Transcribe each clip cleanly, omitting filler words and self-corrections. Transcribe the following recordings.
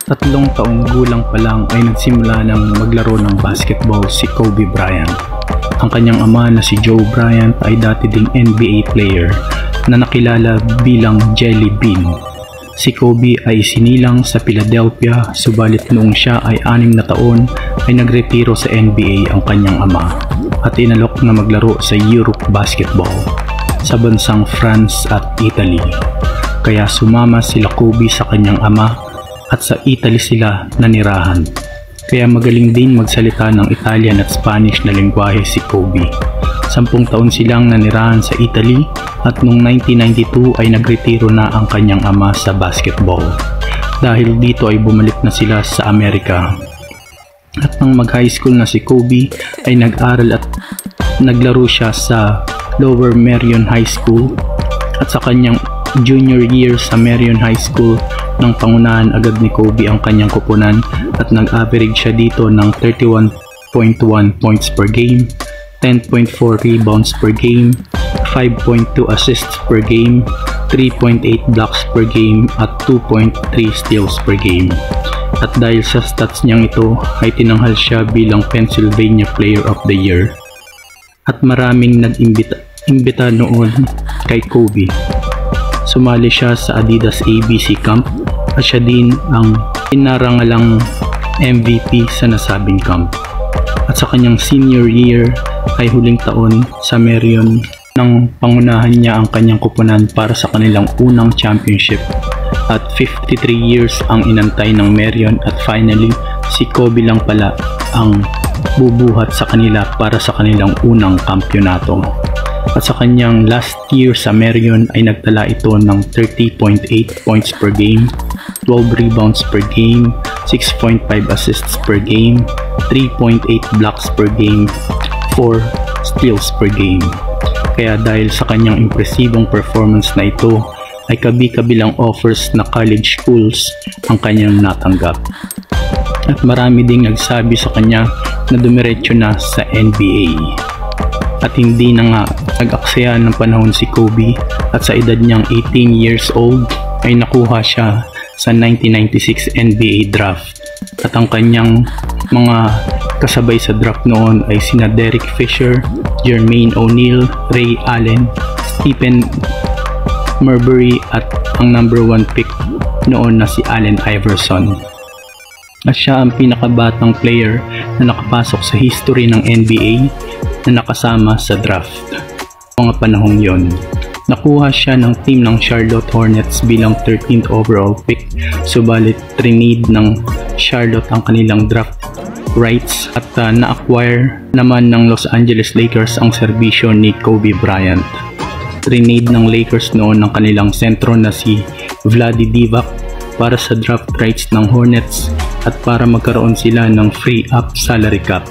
3 taong gulang pa lang ay nagsimula ng maglaro ng basketball si Kobe Bryant. Ang kanyang ama na si Joe Bryant ay dati ding NBA player na nakilala bilang Jelly Bean. Si Kobe ay isinilang sa Philadelphia, subalit noong siya ay 6 na taon ay nagretiro sa NBA ang kanyang ama at inalok na maglaro sa Europe basketball sa bansang France at Italy. Kaya sumama sila Kobe sa kanyang ama at sa Italy sila nanirahan. Kaya magaling din magsalita ng Italian at Spanish na lengguwahe si Kobe. 10 taon silang nanirahan sa Italy at noong 1992 ay nagretiro na ang kanyang ama sa basketball. Dahil dito ay bumalik na sila sa Amerika. At nang mag-high school na si Kobe ay nag-aral at naglaro siya sa Lower Merion High School at sa kanyang junior year sa Merion High School nang pangunahan agad ni Kobe ang kanyang koponan at nag-average siya dito ng 31.1 points per game, 10.4 rebounds per game, 5.2 assists per game, 3.8 blocks per game at 2.3 steals per game. At dahil sa stats niyang ito ay tinanghal siya bilang Pennsylvania Player of the Year. At maraming nag-imbita noon kay Kobe. Sumali siya sa Adidas ABC Camp at siya din ang inarangalang MVP sa nasabing camp. At sa kanyang senior year ay huling taon sa Merion nang pangunahan niya ang kanyang koponan para sa kanilang unang championship. At 53 years ang inantay ng Merion at finally si Kobe lang pala ang bubuhat sa kanila para sa kanilang unang kampyonato. At sa kanyang last year sa Merion ay nagtala ito ng 30.8 points per game, 12 rebounds per game, 6.5 assists per game, 3.8 blocks per game, 4 steals per game. Kaya dahil sa kanyang impresibong performance na ito ay kabi-kabilang offers na college schools ang kanyang natanggap. At marami ding nagsabi sa kanya na dumiretso na sa NBA. At hindi na nga nag-aksaya ng panahon si Kobe at sa edad niyang 18 years old ay nakuha siya sa 1996 NBA draft. At ang kanyang mga kasabay sa draft noon ay sina Derek Fisher, Jermaine O'Neal, Ray Allen, Stephen Marbury at ang number 1 pick noon na si Allen Iverson. At siya ang pinakabatang player na nakapasok sa history ng NBA na nakasama sa draft. Mga panahong yon, nakuha siya ng team ng Charlotte Hornets bilang 13th overall pick, subalit trinade ng Charlotte ang kanilang draft rights at na-acquire naman ng Los Angeles Lakers ang serbisyo ni Kobe Bryant. Trinade ng Lakers noon ng kanilang sentro na si Vlade Divac para sa draft rights ng Hornets at para magkaroon sila ng free up salary cap.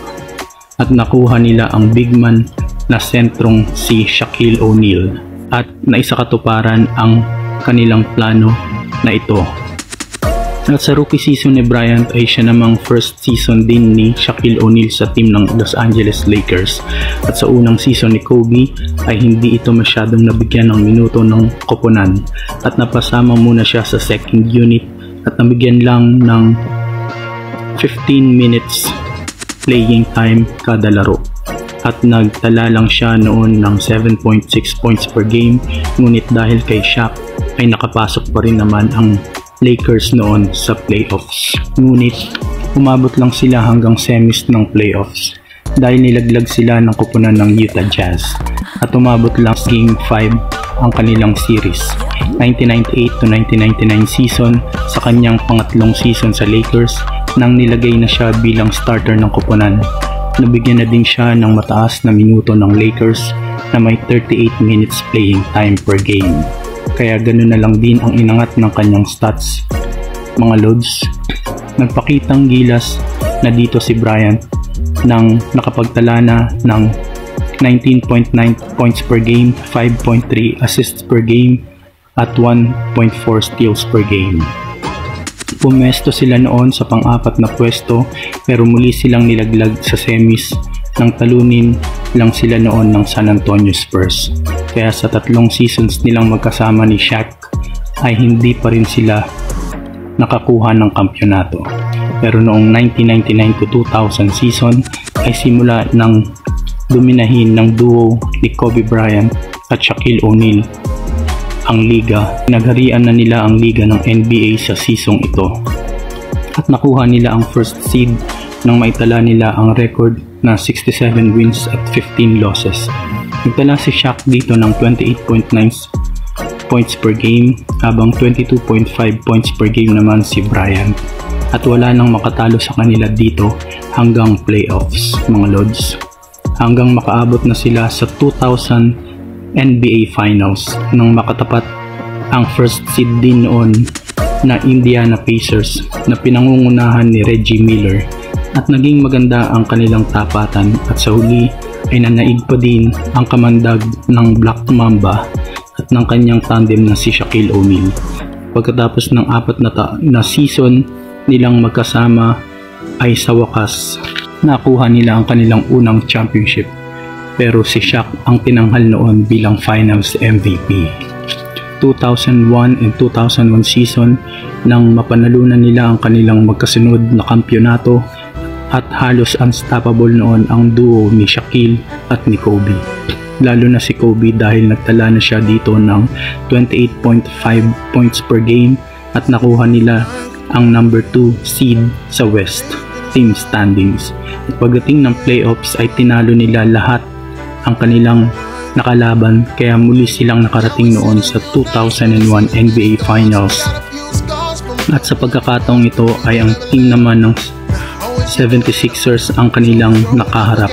At nakuha nila ang big man na sentrong si Shaquille O'Neal at naisakatuparan ang kanilang plano na ito. At sa rookie season ni Bryant ay siya namang first season din ni Shaquille O'Neal sa team ng Los Angeles Lakers. At sa unang season ni Kobe ay hindi ito masyadong nabigyan ng minuto ng koponan at napasama muna siya sa second unit at nabigyan lang ng 15 minutes playing time kada laro. At nagtala lang siya noon ng 7.6 points per game, ngunit dahil kay Shaq ay nakapasok pa rin naman ang Lakers noon sa playoffs. Ngunit umabot lang sila hanggang semis ng playoffs dahil nilaglag sila ng koponan ng Utah Jazz at umabot lang sa Game 5 ang kanilang series. 1998 to 1999 season, sa kanyang pangatlong season sa Lakers nang nilagay na siya bilang starter ng koponan. Nabigyan na din siya ng mataas na minuto ng Lakers na may 38 minutes playing time per game. Kaya ganoon na lang din ang inangat ng kanyang stats, mga lods. Nagpakitang gilas na dito si Bryant nang nakapagtala na ng 19.9 points per game, 5.3 assists per game at 1.4 steals per game. Pumesto sila noon sa pang-4 na pwesto pero muli silang nilaglag sa semis nang talunin lang sila noon ng San Antonio Spurs. Kaya sa 3 seasons nilang magkasama ni Shaq ay hindi pa rin sila nakakuha ng kampyonato. Pero noong 1999 to 2000 season ay simula ng dominahin ng duo ni Kobe Bryant at Shaquille O'Neal ang liga. Nagharian na nila ang liga ng NBA sa seasong ito at nakuha nila ang first seed nang maitala nila ang record na 67 wins at 15 losses. Nagtala si Shaq dito ng 28.9 points per game habang 22.5 points per game naman si Bryant. At wala nang makatalo sa kanila dito hanggang playoffs, mga lods. Hanggang makaabot na sila sa 2000 NBA Finals nang makatapat ang first seed din noon na Indiana Pacers na pinangungunahan ni Reggie Miller, at naging maganda ang kanilang tapatan at sa huli ay nanaig pa din ang kamandag ng Black Mamba at ng kanyang tandem na si Shaquille O'Neal. Pagkatapos ng 4 na season nilang magkasama ay sa wakas nakuha nila ang kanilang unang championship, pero si Shaq ang tinanghal noon bilang Finals MVP. 2001 and 2001 season nang mapanalunan nila ang kanilang magkasunod na kampyonato at halos unstoppable noon ang duo ni Shaquille at ni Kobe. Lalo na si Kobe dahil nagtala na siya dito ng 28.5 points per game at nakuha nila ang number 2 seed sa West team standings. At pagdating ng playoffs ay tinalo nila lahat ang kanilang nakalaban, kaya muli silang nakarating noon sa 2001 NBA Finals. At sa pagkakataong ito ay ang team naman ng 76ers ang kanilang nakaharap.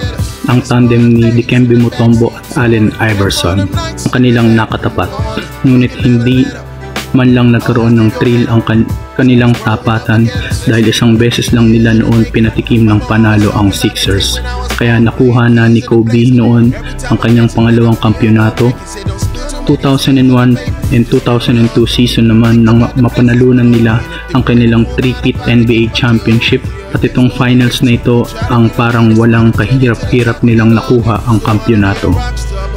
Ang tandem ni Dikembe Mutombo at Allen Iverson ang kanilang nakatapat. Ngunit hindi man lang nagkaroon ng thrill ang kanilang tapatan dahil isang beses lang nila noon pinatikim ng panalo ang Sixers. Kaya nakuha na ni Kobe noon ang kanyang pangalawang kampyonato. 2001 and 2002 season naman nang mapanalunan nila ang kanilang 3-peat NBA championship, at itong finals na ito ang parang walang kahirap-hirap nilang nakuha ang kampyonato,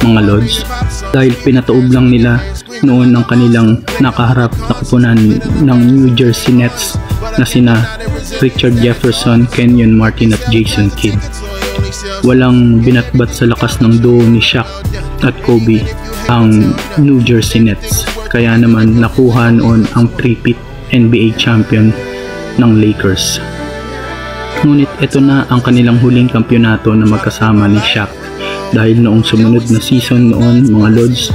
mga lods, dahil pinataob lang nila noon ang kanilang nakaharap na kupunan ng New Jersey Nets na sina Richard Jefferson, Kenyon Martin at Jason Kidd. Walang binatbat sa lakas ng duo ni Shaq at Kobe ang New Jersey Nets, kaya naman nakuha noon ang 3-peat NBA champion ng Lakers. Ngunit ito na ang kanilang huling kampyonato na magkasama ni Shaq, dahil noong sumunod na season noon, mga lods,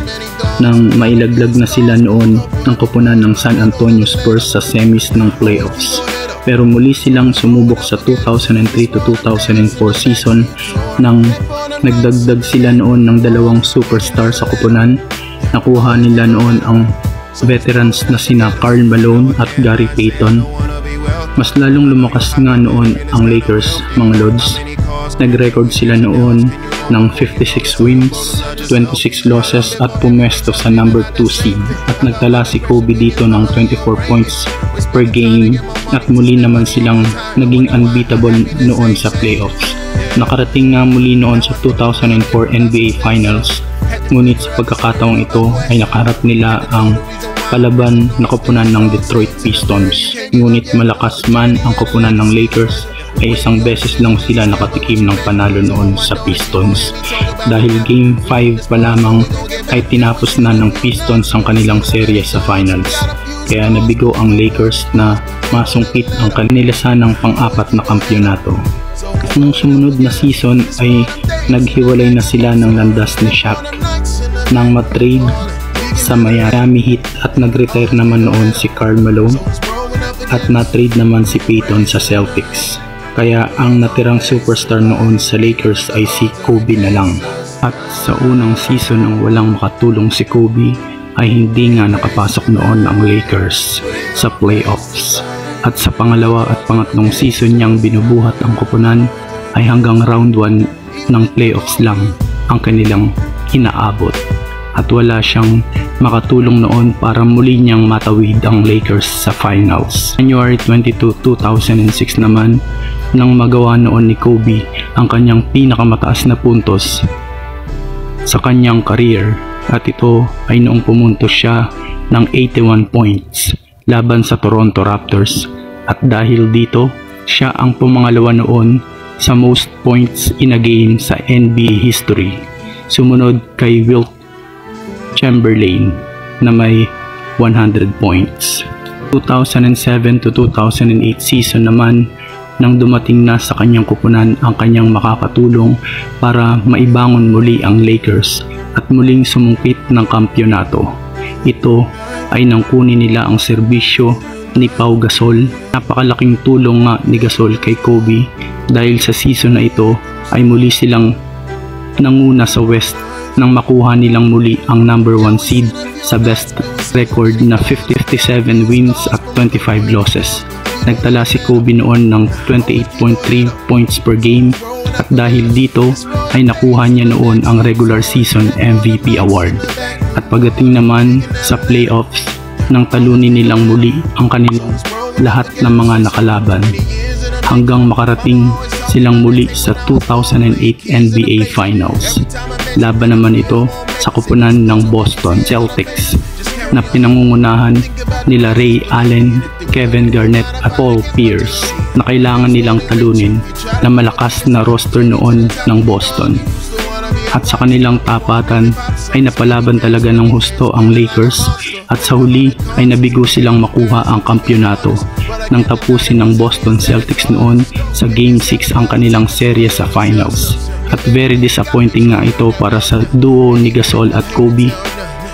nang mailaglag na sila noon ng koponan ng San Antonio Spurs sa semis ng playoffs. Pero muli silang sumubok sa 2003 to 2004 season nang nagdagdag sila noon ng 2 superstar sa koponan. Nakuha nila noon ang veterans na sina Karl Malone at Gary Payton. Mas lalong lumakas nga noon ang Lakers, mga lods. Nag-record sila noon ng 56 wins, 26 losses at pumwesto sa number 2 seed, at nagtala si Kobe dito ng 24 points per game, at muli naman silang naging unbeatable noon sa playoffs. Nakarating nga muli noon sa 2004 NBA Finals, ngunit sa pagkakataong ito ay nakaharap nila ang kalaban na koponan ng Detroit Pistons. Ngunit malakas man ang koponan ng Lakers ay isang beses lang sila nakatikim ng panalo noon sa Pistons, dahil Game 5 pa lamang ay tinapos na ng Pistons ang kanilang serye sa finals. Kaya nabigo ang Lakers na masungkit ang kanila sanang pang-4 na kampyonato. Nung sumunod na season ay naghiwalay na sila ng landas ni Shaq nang matrade sa Miami Heat, at nag-retire naman noon si Karl Malone at na-trade naman si Payton sa Celtics. Kaya ang natirang superstar noon sa Lakers ay si Kobe na lang. At sa unang season ng walang makatulong si Kobe ay hindi nga nakapasok noon ang Lakers sa playoffs. At sa pangalawa at pangatlong season niyang binubuhat ang koponan ay hanggang round 1 ng playoffs lang ang kanilang inaabot. At wala siyang makatulong noon para muli niyang matawid ang Lakers sa finals. January 22, 2006 naman, nang magawa noon ni Kobe ang kanyang pinakamataas na puntos sa kanyang career, at ito ay noong pumuntos siya ng 81 points laban sa Toronto Raptors, at dahil dito, siya ang pumangalawa noon sa most points in a game sa NBA history, sumunod kay Wilt Chamberlain na may 100 points. 2007 to 2008 season naman, nang dumating na sa kanyang kupunan ang kanyang makakatulong para maibangon muli ang Lakers at muling sumungkit ng kampyonato. Ito ay nang kunin nila ang serbisyo ni Pau Gasol. Napakalaking tulong nga ni Gasol kay Kobe dahil sa season na ito ay muli silang nanguna sa West nang makuha nilang muli ang number 1 seed sa best record na 57 wins at 25 losses. Nagtala si Kobe noon ng 28.3 points per game at dahil dito ay nakuha niya noon ang regular season MVP award. At pagdating naman sa playoffs, nang talunin nilang muli ang kanilang lahat ng mga nakalaban hanggang makarating silang muli sa 2008 NBA Finals. Laban naman ito sa kupunan ng Boston Celtics na pinangungunahan nila Ray Allen, Kevin Garnett at Paul Pierce na kailangan nilang talunin na malakas na roster noon ng Boston. At sa kanilang tapatan ay napalaban talaga ng husto ang Lakers at sa huli ay nabigo silang makuha ang kampyonato nang tapusin ng Boston Celtics noon sa Game 6 ang kanilang serye sa finals. At very disappointing nga ito para sa duo ni Gasol at Kobe,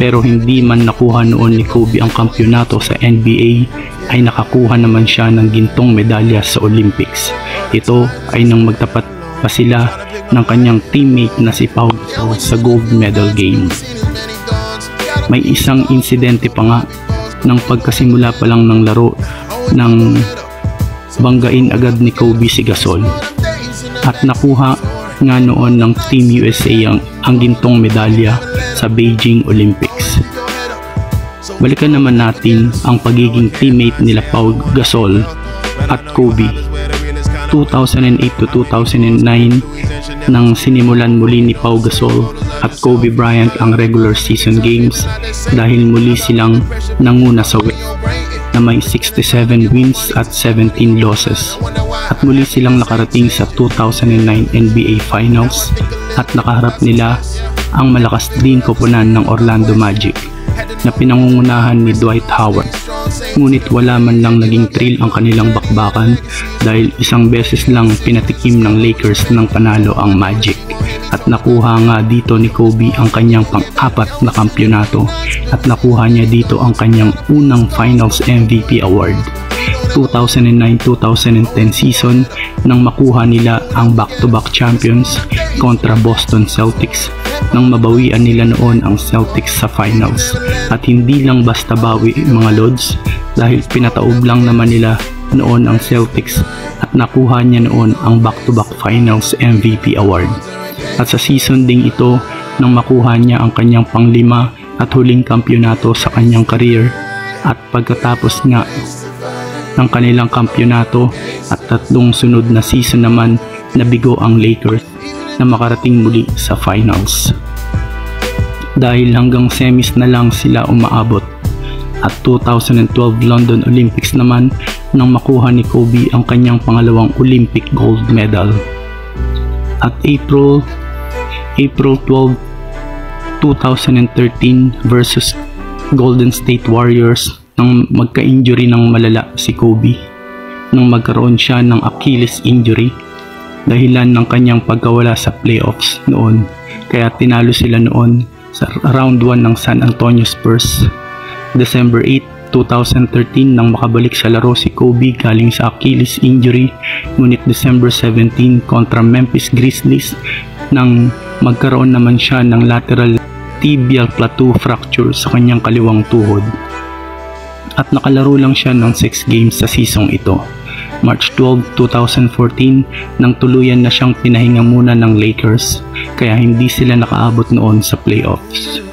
pero hindi man nakuha noon ni Kobe ang kampyonato sa NBA ay nakakuha naman siya ng gintong medalya sa Olympics. Ito ay nang magtapat pa sila ng kanyang teammate na si Pau Gasol sa gold medal game. May isang insidente pa nga ng pagkasimula pa lang ng laro nang banggain agad ni Kobe si Gasol at nakuha nga noon ng Team USA ang gintong medalya sa Beijing Olympics. Balikan naman natin ang pagiging teammate nila Pau Gasol at Kobe. 2008 to 2009 nang sinimulan muli ni Pau Gasol at Kobe Bryant ang regular season games dahil muli silang nanguna sa West na may 67 wins at 17 losses. At muli silang nakarating sa 2009 NBA Finals at nakaharap nila ang malakas din koponan ng Orlando Magic na pinangungunahan ni Dwight Howard. Ngunit wala man lang naging thrill ang kanilang bakbakan dahil isang beses lang pinatikim ng Lakers ng panalo ang Magic. At nakuha nga dito ni Kobe ang kanyang pang-apat na kampyonato at nakuha niya dito ang kanyang unang Finals MVP award. 2009-2010 season nang makuha nila ang back-to-back champions kontra Boston Celtics nang mabawian nila noon ang Celtics sa finals. At hindi lang basta bawi mga Lods dahil pinataob lang naman nila noon ang Celtics at nakuha niya noon ang back-to-back finals MVP award. At sa season ding ito nang makuha niya ang kanyang pang-5 at huling kampyonato sa kanyang career. At pagkatapos nga ng kanilang kampyonato at 3 sunod na season naman nabigo ang Lakers na makarating muli sa finals. Dahil hanggang semis na lang sila umaabot. At 2012 London Olympics naman nang makuha ni Kobe ang kanyang pangalawang Olympic gold medal. At April 12, 2013 versus Golden State Warriors nang magka-injury ng malala si Kobe nang magkaroon siya ng Achilles injury dahilan ng kanyang pagkawala sa playoffs noon, kaya tinalo sila noon sa round 1 ng San Antonio Spurs. December 8, 2013 nang makabalik sa laro si Kobe galing sa Achilles injury, ngunit December 17 kontra Memphis Grizzlies nang magkaroon naman siya ng lateral tibial plateau fracture sa kanyang kaliwang tuhod. At nakalaro lang siya ng 6 games sa season ito. March 12, 2014 nang tuluyan na siyang pinahinga muna ng Lakers kaya hindi sila nakaabot noon sa playoffs.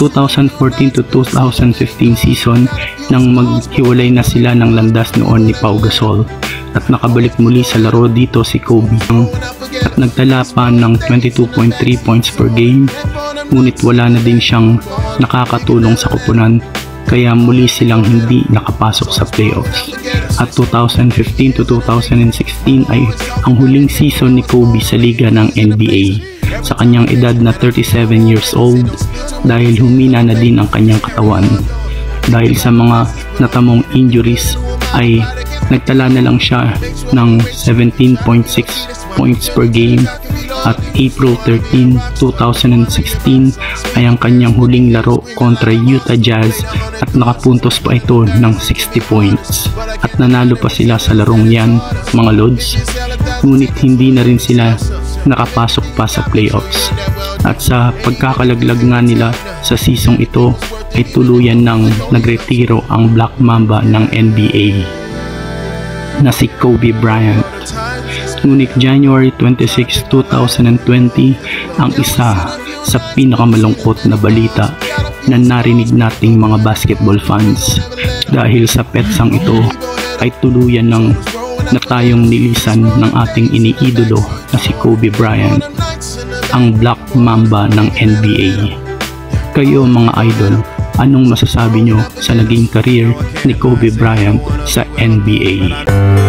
2014 to 2015 season nang maghiwalay na sila ng landas noon ni Pau Gasol at nakabalik muli sa laro dito si Kobe at nagtala pa ng 22.3 points per game, ngunit wala na din siyang nakakatulong sa koponan kaya muli silang hindi nakapasok sa playoffs. At 2015 to 2016 ay ang huling season ni Kobe sa liga ng NBA sa kanyang edad na 37 years old dahil humina na din ang kanyang katawan. Dahil sa mga natamong injuries ay nagtala na lang siya ng 17.6 points per game at April 13, 2016 ay ang kanyang huling laro kontra Utah Jazz at nakapuntos pa ito ng 60 points at nanalo pa sila sa larong yan mga Lods, ngunit hindi na rin sila nakapasok pa sa playoffs. At sa pagkakalaglag nga nila sa season ito ay tuluyan nang nagretiro ang Black Mamba ng NBA na si Kobe Bryant. Ngunit January 26, 2020 ang isa sa pinakamalungkot na balita na narinig nating mga basketball fans dahil sa petsang ito ay tuluyan ng na tayong nilisan ng ating iniidolo na si Kobe Bryant, ang Black Mamba ng NBA. Kayo mga idol, anong masasabi nyo sa naging career ni Kobe Bryant sa NBA?